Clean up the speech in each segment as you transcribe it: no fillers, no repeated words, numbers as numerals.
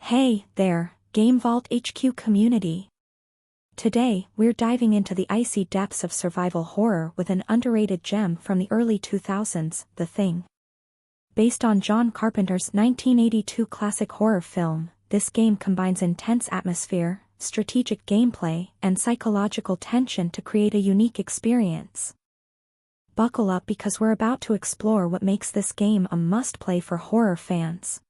Hey there, GameVault HQ community. Today, we're diving into the icy depths of survival horror with an underrated gem from the early 2000s, The Thing. Based on John Carpenter's 1982 classic horror film, this game combines intense atmosphere, strategic gameplay, and psychological tension to create a unique experience. Buckle up because we're about to explore what makes this game a must-play for horror fans.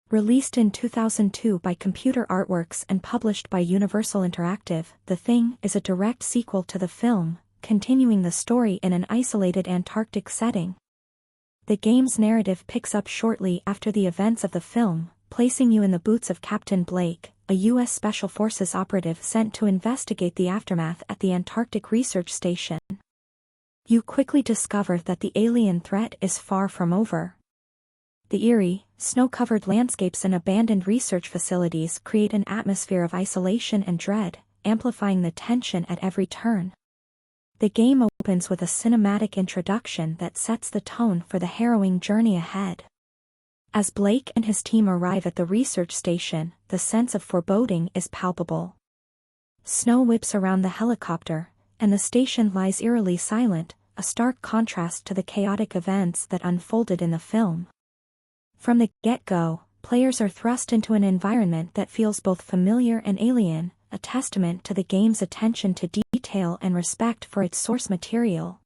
Released in 2002 by Computer Artworks and published by Universal Interactive, The Thing is a direct sequel to the film, continuing the story in an isolated Antarctic setting. The game's narrative picks up shortly after the events of the film, placing you in the boots of Captain Blake, a U.S. Special Forces operative sent to investigate the aftermath at the Antarctic Research Station. You quickly discover that the alien threat is far from over. The eerie, snow-covered landscapes and abandoned research facilities create an atmosphere of isolation and dread, amplifying the tension at every turn. The game opens with a cinematic introduction that sets the tone for the harrowing journey ahead. As Blake and his team arrive at the research station, the sense of foreboding is palpable. Snow whips around the helicopter, and the station lies eerily silent, a stark contrast to the chaotic events that unfolded in the film. From the get-go, players are thrust into an environment that feels both familiar and alien, a testament to the game's attention to detail and respect for its source material.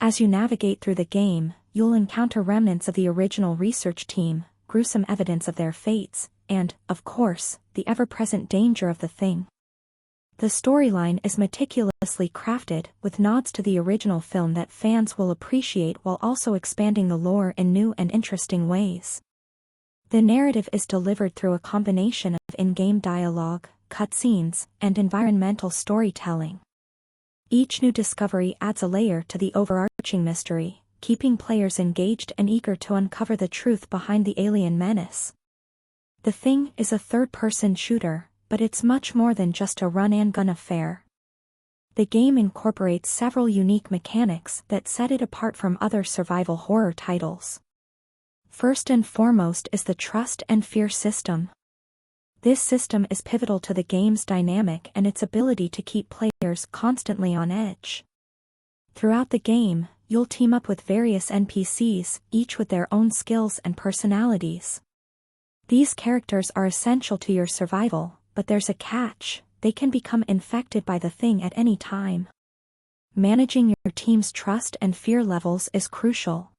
As you navigate through the game, you'll encounter remnants of the original research team, gruesome evidence of their fates, and, of course, the ever-present danger of the Thing. The storyline is meticulously crafted, with nods to the original film that fans will appreciate while also expanding the lore in new and interesting ways. The narrative is delivered through a combination of in-game dialogue, cutscenes, and environmental storytelling. Each new discovery adds a layer to the overarching mystery, keeping players engaged and eager to uncover the truth behind the alien menace. The Thing is a third-person shooter, but it's much more than just a run-and-gun affair. The game incorporates several unique mechanics that set it apart from other survival horror titles. First and foremost is the trust and fear system. This system is pivotal to the game's dynamic and its ability to keep players constantly on edge. Throughout the game, you'll team up with various NPCs, each with their own skills and personalities. These characters are essential to your survival, but there's a catch: they can become infected by the Thing at any time. Managing your team's trust and fear levels is crucial.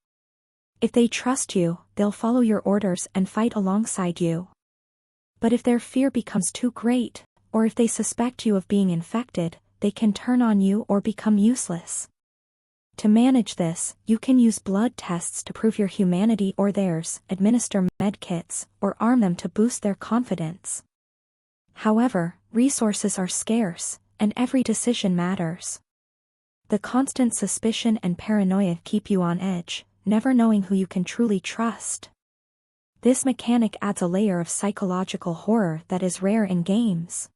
If they trust you, they'll follow your orders and fight alongside you. But if their fear becomes too great, or if they suspect you of being infected, they can turn on you or become useless. To manage this, you can use blood tests to prove your humanity or theirs, administer medkits, or arm them to boost their confidence. However, resources are scarce, and every decision matters. The constant suspicion and paranoia keep you on edge, never knowing who you can truly trust. This mechanic adds a layer of psychological horror that is rare in games.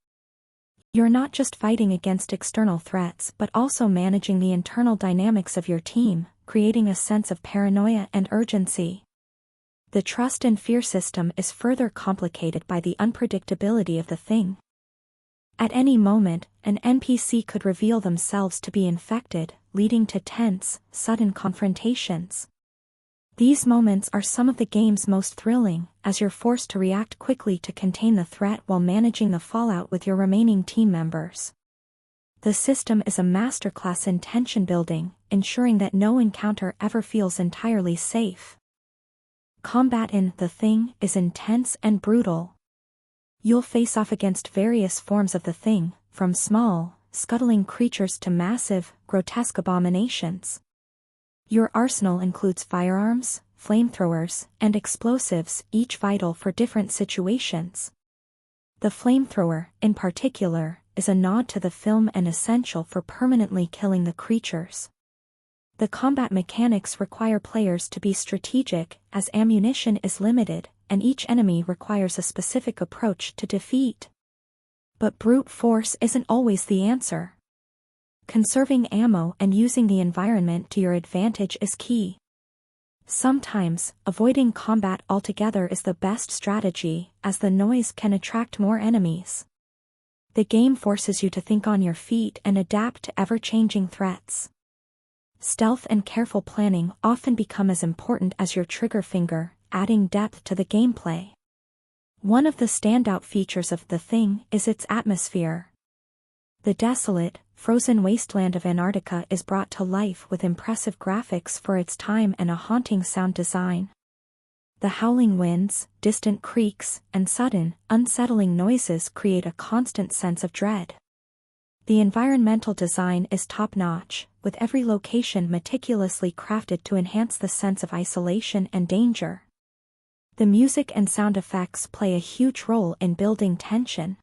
You're not just fighting against external threats but also managing the internal dynamics of your team, creating a sense of paranoia and urgency. The trust and fear system is further complicated by the unpredictability of the Thing. At any moment, an NPC could reveal themselves to be infected, leading to tense, sudden confrontations. These moments are some of the game's most thrilling, as you're forced to react quickly to contain the threat while managing the fallout with your remaining team members. The system is a masterclass in tension building, ensuring that no encounter ever feels entirely safe. Combat in The Thing is intense and brutal. You'll face off against various forms of the Thing, from small, scuttling creatures to massive, grotesque abominations. Your arsenal includes firearms, flamethrowers, and explosives, each vital for different situations. The flamethrower, in particular, is a nod to the film and essential for permanently killing the creatures. The combat mechanics require players to be strategic, as ammunition is limited, and each enemy requires a specific approach to defeat. But brute force isn't always the answer. Conserving ammo and using the environment to your advantage is key. Sometimes, avoiding combat altogether is the best strategy, as the noise can attract more enemies. The game forces you to think on your feet and adapt to ever-changing threats. Stealth and careful planning often become as important as your trigger finger, adding depth to the gameplay. One of the standout features of The Thing is its atmosphere. The desolate, frozen wasteland of Antarctica is brought to life with impressive graphics for its time and a haunting sound design. The howling winds, distant creaks, and sudden, unsettling noises create a constant sense of dread. The environmental design is top-notch, with every location meticulously crafted to enhance the sense of isolation and danger. The music and sound effects play a huge role in building tension.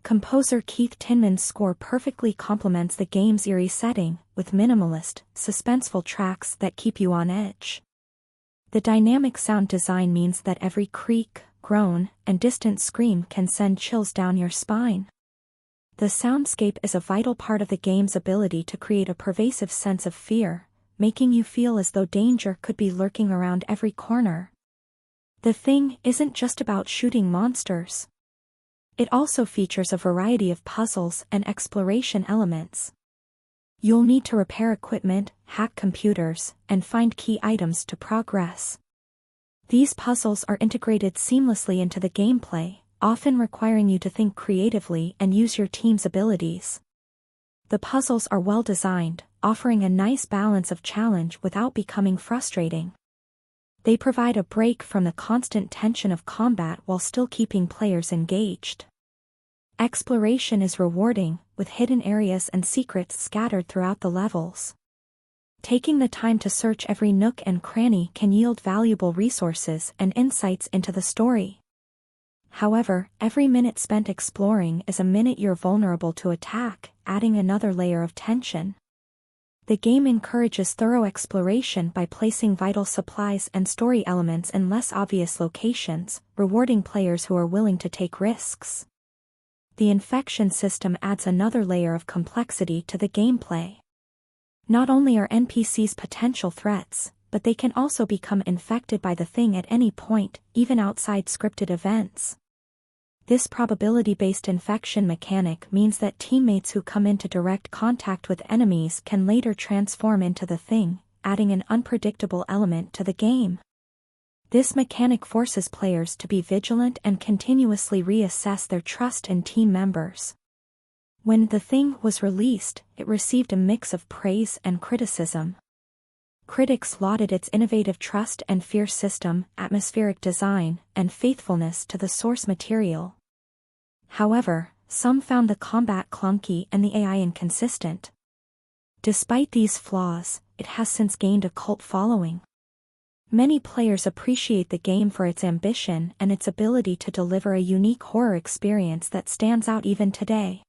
Composer Keith Tinman's score perfectly complements the game's eerie setting, with minimalist, suspenseful tracks that keep you on edge. The dynamic sound design means that every creak, groan, and distant scream can send chills down your spine. The soundscape is a vital part of the game's ability to create a pervasive sense of fear, making you feel as though danger could be lurking around every corner. The Thing isn't just about shooting monsters. It also features a variety of puzzles and exploration elements. You'll need to repair equipment, hack computers, and find key items to progress. These puzzles are integrated seamlessly into the gameplay, often requiring you to think creatively and use your team's abilities. The puzzles are well designed, offering a nice balance of challenge without becoming frustrating. They provide a break from the constant tension of combat while still keeping players engaged. Exploration is rewarding, with hidden areas and secrets scattered throughout the levels. Taking the time to search every nook and cranny can yield valuable resources and insights into the story. However, every minute spent exploring is a minute you're vulnerable to attack, adding another layer of tension. The game encourages thorough exploration by placing vital supplies and story elements in less obvious locations, rewarding players who are willing to take risks. The infection system adds another layer of complexity to the gameplay. Not only are NPCs potential threats, but they can also become infected by the Thing at any point, even outside scripted events. This probability-based infection mechanic means that teammates who come into direct contact with enemies can later transform into the Thing, adding an unpredictable element to the game. This mechanic forces players to be vigilant and continuously reassess their trust in team members. When The Thing was released, it received a mix of praise and criticism. Critics lauded its innovative trust and fear system, atmospheric design, and faithfulness to the source material. However, some found the combat clunky and the AI inconsistent. Despite these flaws, it has since gained a cult following. Many players appreciate the game for its ambition and its ability to deliver a unique horror experience that stands out even today.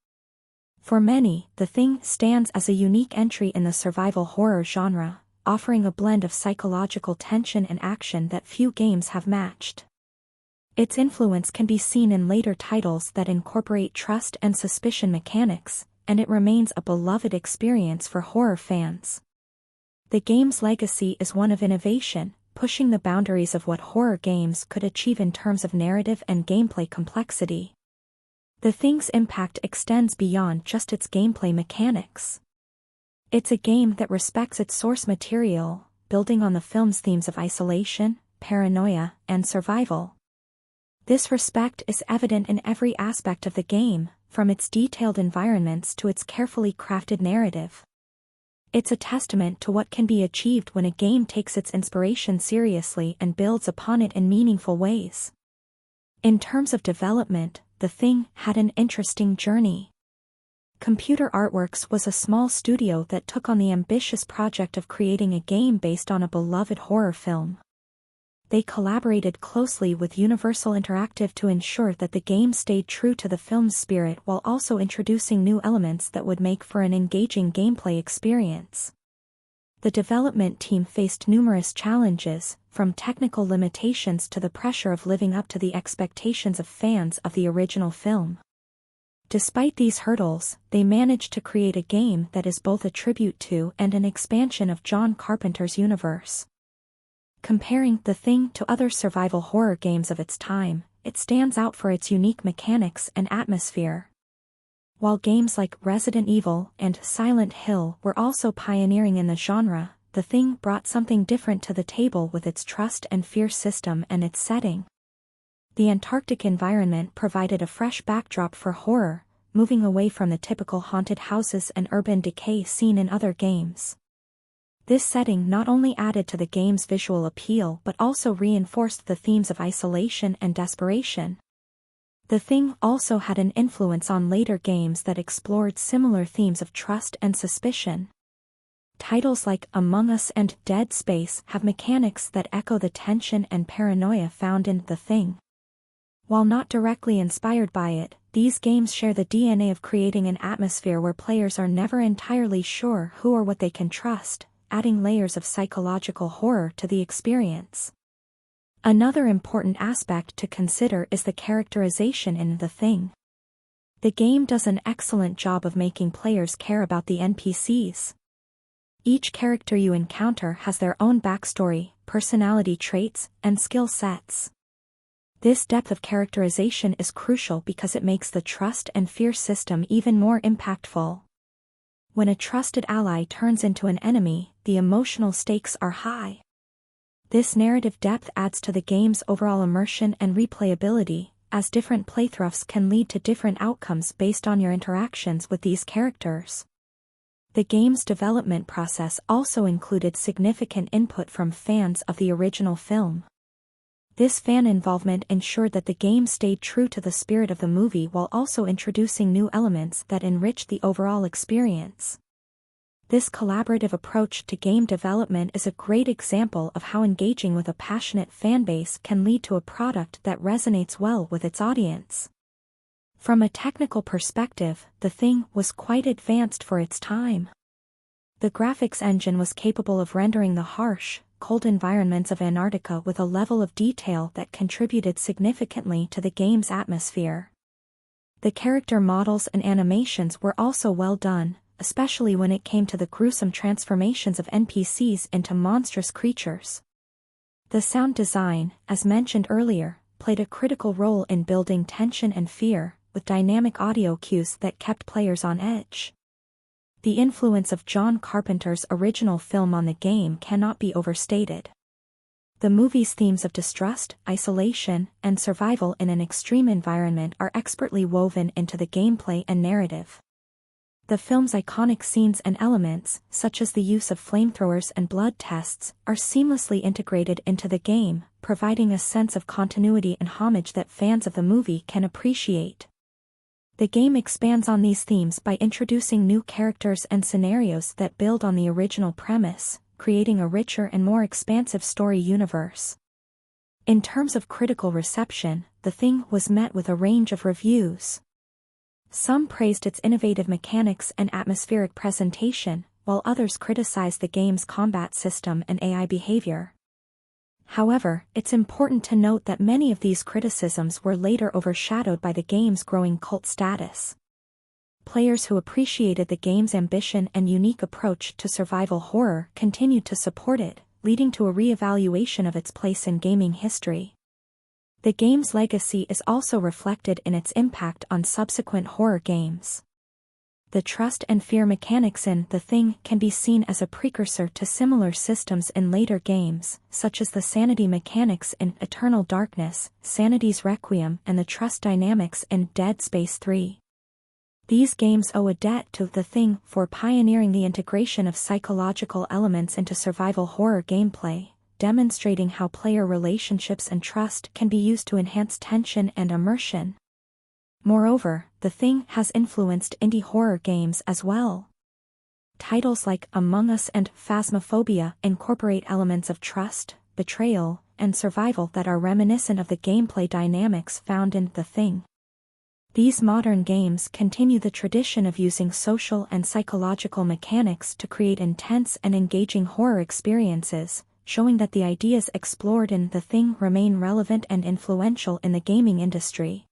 For many, The Thing stands as a unique entry in the survival horror genre, offering a blend of psychological tension and action that few games have matched. Its influence can be seen in later titles that incorporate trust and suspicion mechanics, and it remains a beloved experience for horror fans. The game's legacy is one of innovation, pushing the boundaries of what horror games could achieve in terms of narrative and gameplay complexity. The Thing's impact extends beyond just its gameplay mechanics. It's a game that respects its source material, building on the film's themes of isolation, paranoia, and survival. This respect is evident in every aspect of the game, from its detailed environments to its carefully crafted narrative. It's a testament to what can be achieved when a game takes its inspiration seriously and builds upon it in meaningful ways. In terms of development, The Thing had an interesting journey. Computer Artworks was a small studio that took on the ambitious project of creating a game based on a beloved horror film. They collaborated closely with Universal Interactive to ensure that the game stayed true to the film's spirit while also introducing new elements that would make for an engaging gameplay experience. The development team faced numerous challenges, from technical limitations to the pressure of living up to the expectations of fans of the original film. Despite these hurdles, they managed to create a game that is both a tribute to and an expansion of John Carpenter's universe. Comparing The Thing to other survival horror games of its time, it stands out for its unique mechanics and atmosphere. While games like Resident Evil and Silent Hill were also pioneering in the genre, The Thing brought something different to the table with its trust and fear system and its setting. The Antarctic environment provided a fresh backdrop for horror, moving away from the typical haunted houses and urban decay seen in other games. This setting not only added to the game's visual appeal but also reinforced the themes of isolation and desperation. The Thing also had an influence on later games that explored similar themes of trust and suspicion. Titles like Among Us and Dead Space have mechanics that echo the tension and paranoia found in The Thing. While not directly inspired by it, these games share the DNA of creating an atmosphere where players are never entirely sure who or what they can trust, adding layers of psychological horror to the experience. Another important aspect to consider is the characterization in The Thing. The game does an excellent job of making players care about the NPCs. Each character you encounter has their own backstory, personality traits, and skill sets. This depth of characterization is crucial because it makes the trust and fear system even more impactful. When a trusted ally turns into an enemy, the emotional stakes are high. This narrative depth adds to the game's overall immersion and replayability, as different playthroughs can lead to different outcomes based on your interactions with these characters. The game's development process also included significant input from fans of the original film. This fan involvement ensured that the game stayed true to the spirit of the movie while also introducing new elements that enriched the overall experience. This collaborative approach to game development is a great example of how engaging with a passionate fanbase can lead to a product that resonates well with its audience. From a technical perspective, The Thing was quite advanced for its time. The graphics engine was capable of rendering the harsh, cold environments of Antarctica with a level of detail that contributed significantly to the game's atmosphere. The character models and animations were also well done, especially when it came to the gruesome transformations of NPCs into monstrous creatures. The sound design, as mentioned earlier, played a critical role in building tension and fear, with dynamic audio cues that kept players on edge. The influence of John Carpenter's original film on the game cannot be overstated. The movie's themes of distrust, isolation, and survival in an extreme environment are expertly woven into the gameplay and narrative. The film's iconic scenes and elements, such as the use of flamethrowers and blood tests, are seamlessly integrated into the game, providing a sense of continuity and homage that fans of the movie can appreciate. The game expands on these themes by introducing new characters and scenarios that build on the original premise, creating a richer and more expansive story universe. In terms of critical reception, The Thing was met with a range of reviews. Some praised its innovative mechanics and atmospheric presentation, while others criticized the game's combat system and AI behavior. However, it's important to note that many of these criticisms were later overshadowed by the game's growing cult status. Players who appreciated the game's ambition and unique approach to survival horror continued to support it, leading to a re-evaluation of its place in gaming history. The game's legacy is also reflected in its impact on subsequent horror games. The trust and fear mechanics in The Thing can be seen as a precursor to similar systems in later games, such as the sanity mechanics in Eternal Darkness, Sanity's Requiem, and the trust dynamics in Dead Space 3. These games owe a debt to The Thing for pioneering the integration of psychological elements into survival horror gameplay, demonstrating how player relationships and trust can be used to enhance tension and immersion. Moreover, The Thing has influenced indie horror games as well. Titles like Among Us and Phasmophobia incorporate elements of trust, betrayal, and survival that are reminiscent of the gameplay dynamics found in The Thing. These modern games continue the tradition of using social and psychological mechanics to create intense and engaging horror experiences, showing that the ideas explored in The Thing remain relevant and influential in the gaming industry.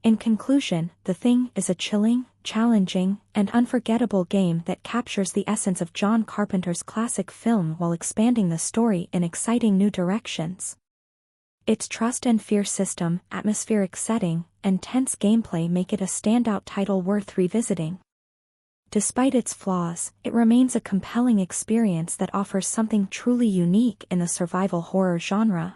In conclusion, The Thing is a chilling, challenging, and unforgettable game that captures the essence of John Carpenter's classic film while expanding the story in exciting new directions. Its trust and fear system, atmospheric setting, and tense gameplay make it a standout title worth revisiting. Despite its flaws, it remains a compelling experience that offers something truly unique in the survival horror genre.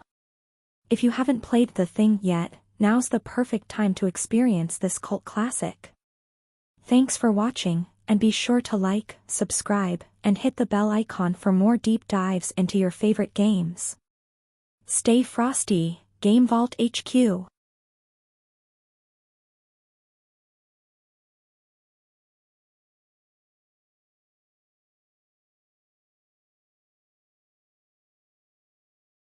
If you haven't played The Thing yet, now's the perfect time to experience this cult classic. Thanks for watching, and be sure to like, subscribe, and hit the bell icon for more deep dives into your favorite games. Stay frosty, GameVault HQ.